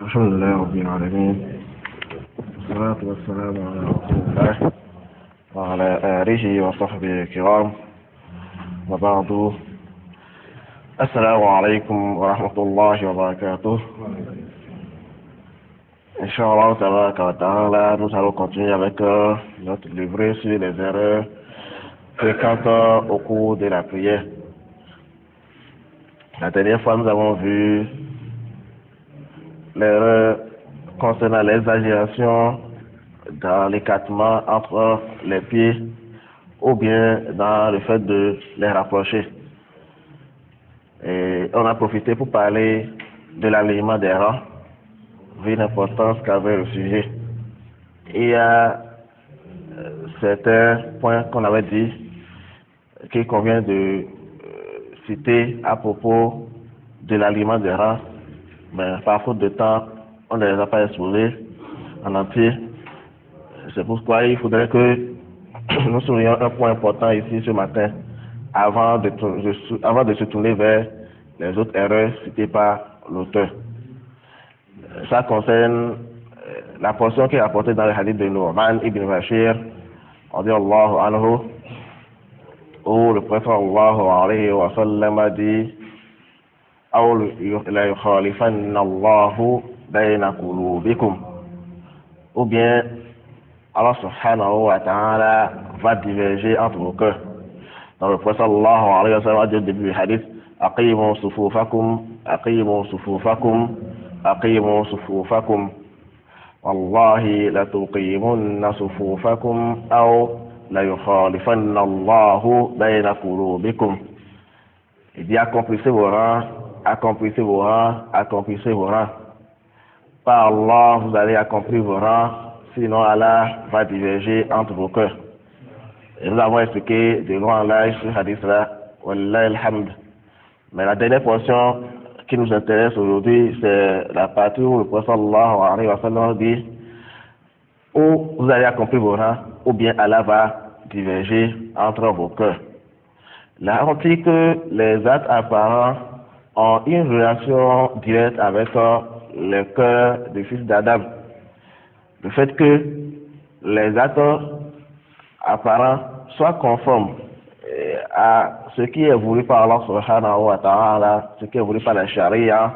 الحمد لله رب العالمين، والصلاة والسلام على رسول الله وعلى آله وصحبه الكرام، وبعد. السلام عليكم ورحمة الله وبركاته. Inch'Allah tabaraka wa ta'ala, nous allons continuer avec notre livret sur les erreurs fréquentes au cours de la prière. La dernière fois, nous avons vu l'erreur concernant l'exagération dans l'écartement entre les pieds ou bien dans le fait de les rapprocher. Et on a profité pour parler de l'alignement des rangs, vu l'importance qu'avait le sujet. Il y a certains points qu'on avait dit qu'il convient de citer à propos de l'alignement des rangs, mais par faute de temps, on ne les a pas exposés en entier. C'est pourquoi il faudrait que nous soulignions un point important ici ce matin, avant de se tourner vers les autres erreurs citées par l'auteur. Ça concerne la portion qui est apportée dans le hadith de Nu'man ibn Bashir, radiyallahu anhu, où le prophète sallallahu alayhi wa sallam a dit: أو ليخالفن الله بين قلوبكم, ou bien Allah subhanahu wa ta'ala va diverger entre vos cœurs. Dans le prophète sallallahu alayhi wa sallam a dit au début du hadith: aqimu sufufakum, aqimu sufufakum, aqimu sufufakum, wallahi la tuqimunna sufufakum aw la yukhalifanna Allahu bayna qulubikum. Il dit: accomplissez vos rangs, accomplissez vos rangs, accomplissez vos rangs. Par Allah, vous allez accomplir vos rangs, sinon Allah va diverger entre vos cœurs. Et nous avons expliqué de loin en large ce hadith-là, wallahi alhamd. Mais la dernière portion qui nous intéresse aujourd'hui, c'est la partie où le prophète sallallahu alayhi wa sallam dit: ou vous allez accomplir vos rangs, ou bien Allah va diverger entre vos cœurs. Là, on dit que les actes apparents ont une relation directe avec le cœur du fils d'Adam. Le fait que les actes apparents soient conformes à ce qui est voulu par Allah subhanahu wa ta'ala, ce qui est voulu par la charia,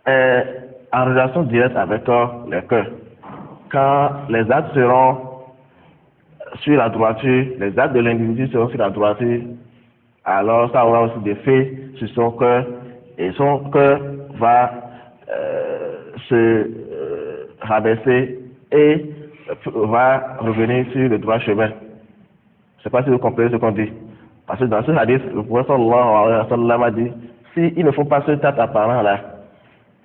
est en relation directe avec le cœur. Quand les actes seront sur la droiture, les actes de l'individu seront sur la droiture, alors ça aura aussi des effets sur son cœur, et son cœur va se rabaisser et va revenir sur le droit chemin. Je ne sais pas si vous comprenez ce qu'on dit. Parce que dans ce hadith, le prophète sallallahu alayhi wa sallam a dit: si il ne faut pas ce acte apparent là,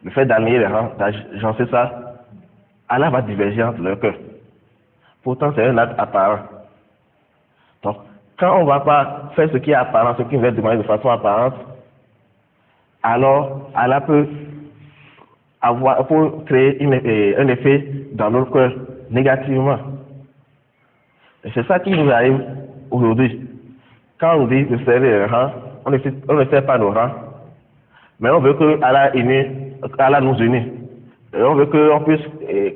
le fait d'aligner les rangs, j'en sais ça, Allah va diverger entre leur cœur. Pourtant, c'est un acte apparent. Donc, quand on ne va pas faire ce qui est apparent, ce qui va être demandé de façon apparente, alors Allah peut créer un effet dans notre cœur négativement. Et c'est ça qui nous arrive aujourd'hui. Quand on dit de servir les rangs, on ne fait pas nos rangs, mais on veut que Allah nous unisse. Et on veut qu'on puisse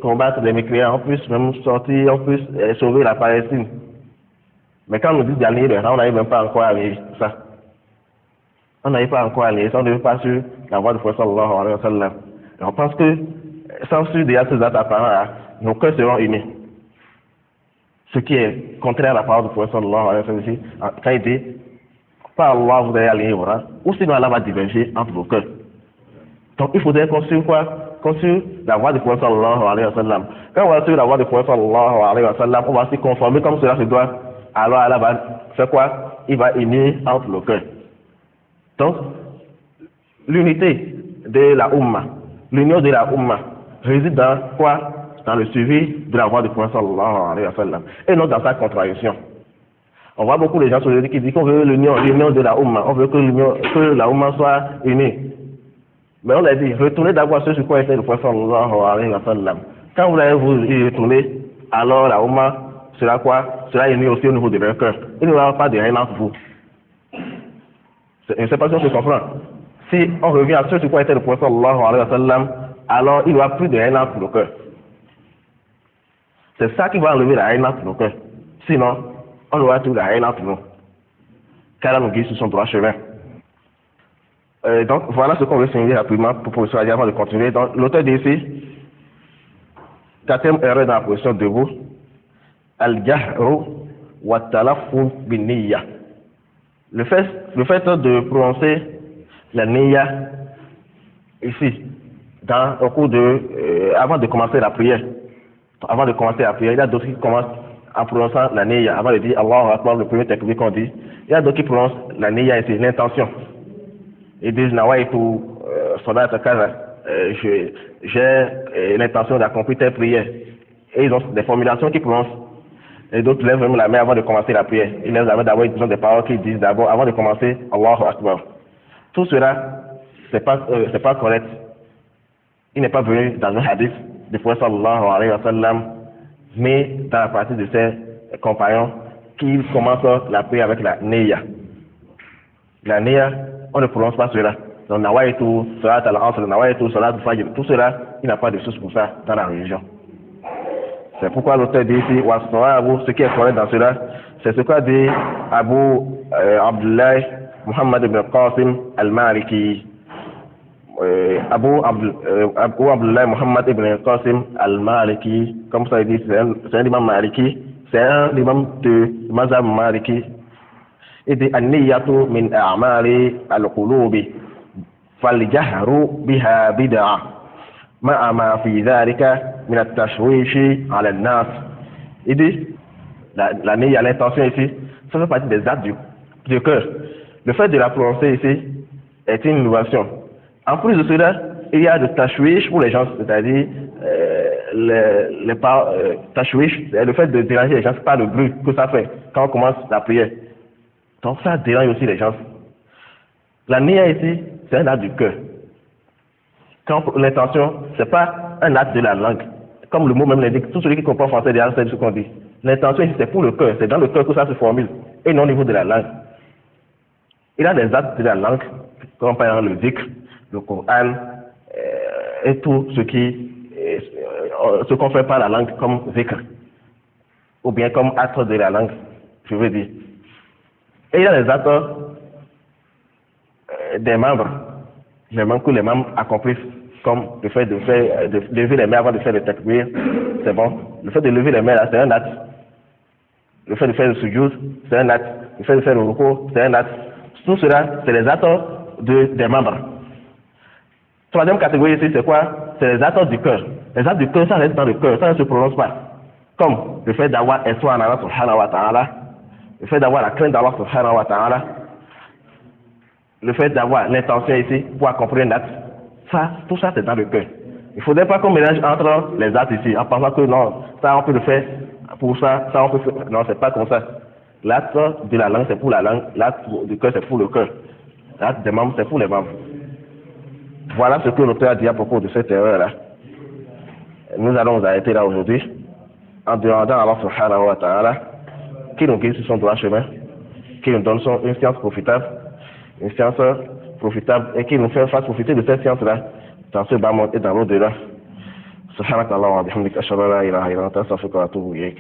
combattre les mécréants, on puisse même sortir, on puisse sauver la Palestine. Mais quand on nous dit d'aligner les rangs, on n'arrive même pas encore à aligner ça. On n'arrive pas encore à aligner ça, on ne veut pas sur la voie du prophète sallallahu alayhi wa sallam. Et on pense que sans suivre déjà ces actes apparents, nos cœurs seront unis. Ce qui est contraire à la parole du prophète sallallahu alayhi wa sallam, quand il dit: par Allah, vous allez aligner vos rangs, ou sinon Allah va diverger entre vos cœurs. Donc il faudrait qu'on suive quoi? Qu'on suive la voie du prophète sallallahu alayhi wa sallam. Quand on va suivre la voie du prophète sallallahu alayhi wa sallam, on va s'y conformer comme cela se doit. Alors Allah va faire quoi? Il va unir entre nos cœurs. Donc, l'unité de la Ummah, l'union de la Ummah réside dans quoi? Dans le suivi de la voie du prophète sallallahu alayhi wa sallam, et non dans sa contradiction. On voit beaucoup de gens aujourd'hui qui disent qu'on veut l'union de la Ummah, on veut que la Ummah soit unie. Mais on l'a dit, retournez d'abord sur ce quoi était le prophète sallallahu alayhi wa sallam. Quand vous allez vous y retourner, alors la Ummah sera quoi? Sera unie aussi au niveau de leur cœur. Il n'y aura pas de haine entre vous. Je ne sais pas si on se comprend. Si on revient à ce sur quoi était le prophète sallallahu alayhi wa sallam, alors il n'y aura plus de haine entre nos cœurs. C'est ça qui va enlever la haine entre nos cœurs. Sinon, on aura toujours la haine entre nous. Car nous guide sur son droit chemin. Donc, voilà ce qu'on veut signaler rapidement pour professeur Adi avant de continuer. Donc, l'auteur dit ici, quatrième erreur dans la position debout, al-jahru wa talaffuz bin niyya. Le fait de prononcer la niyya ici, au cours avant de commencer la prière. Avant de commencer la prière, il y a d'autres qui commencent en prononçant la niyya. Avant de dire Allahu Akbar, le premier takbir qu'on dit, il y a d'autres qui prononcent la niyya ici, l'intention. Ils disent Nawaitu Salat Kaza, j'ai l'intention d'accomplir telle prière. Et ils ont des formulations qu'ils prononcent. Et d'autres lèvent même la main avant de commencer la prière. Ils lèvent la main d'abord, ils ont des paroles qu'ils disent d'abord avant de commencer Allahu Akbar. Tout cela, c'est pas correct. Il n'est pas venu dans un hadith du prophète sallallahu alayhi wa sallam, mais dans la partie de ses compagnons qui commencent la prière avec la niyya. La niyya, on ne prononce pas cela. Donc, nawaitu, salat al-asr, nawaitu, salat al-fajr, tout cela, il n'y a pas de source pour ça dans la religion. C'est pourquoi l'auteur dit ici, ce qui est correct dans cela, c'est ce qu'a dit Abu Abdullah Muhammad ibn Qasim al-Maliki. Abu Abdullah Muhammad ibn Qasim al-Maliki, comme ça il dit, c'est un imam Maliki, c'est un imam de Mazhab Maliki. Il dit an-niyyatu min a'mali al-qulubi fal-jahru biha bid'ah ma'a ma fi dhalika min at-tashwishi 'ala an-nas. Il dit la niyya, l'intention ici, ça fait partie des actes du cœur. Le fait de la prononcer ici est une innovation. En plus de cela, il y a de tashwish pour les gens, c'est-à-dire tashwish, c'est le fait de déranger les gens par le bruit que ça fait quand on commence la prière. Donc ça dérange aussi les gens. La niyya ici, c'est un acte du cœur. Quand l'intention, c'est pas un acte de la langue. Comme le mot même l'indique, tout celui qui comprend français déjà sait ce qu'on dit. L'intention ici, c'est pour le cœur, c'est dans le cœur que ça se formule, et non au niveau de la langue. Il y a des actes de la langue, comme par exemple le dhikr, le Coran, et tout ce qu'on fait par la langue comme dhikr, ou bien comme acte de la langue, je veux dire. Et il y a les actes des membres, que les membres accomplissent, comme le fait de lever les mains avant de faire le takbir, c'est bon. Le fait de lever les mains là, c'est un acte. Le fait de faire le sujoud, c'est un acte. Le fait de faire le ruku, c'est un acte. Tout cela, c'est les actes des membres. Troisième catégorie ici, c'est quoi? C'est les actes du cœur. Les actes du cœur, ça reste dans le cœur, ça ne se prononce pas. Comme le fait d'avoir espoir en Allah subhanahu wa ta'ala, le fait d'avoir la crainte d'Allah subhanahu wa ta'ala, le fait d'avoir l'intention ici pour accomplir un acte, ça, tout ça c'est dans le cœur. Il ne faudrait pas qu'on mélange entre les actes ici, en pensant que non, ça on peut le faire pour ça, ça on peut faire. Non, c'est pas comme ça. L'acte de la langue c'est pour la langue, l'acte du cœur c'est pour le cœur. L'acte des membres c'est pour les membres. Voilà ce que l'auteur a dit à propos de cette erreur-là. Nous allons nous arrêter là aujourd'hui, en demandant à Allah subhanahu wa ta'ala qui nous guide sur son droit chemin, qui nous donne une science profitable, et qui nous fasse profiter de cette science-là dans ce bas monde et dans l'au-delà. Subhanakallahumma wa bihamdika ashhadu an la ilaha illa anta astaghfiruka wa atubu ilayk.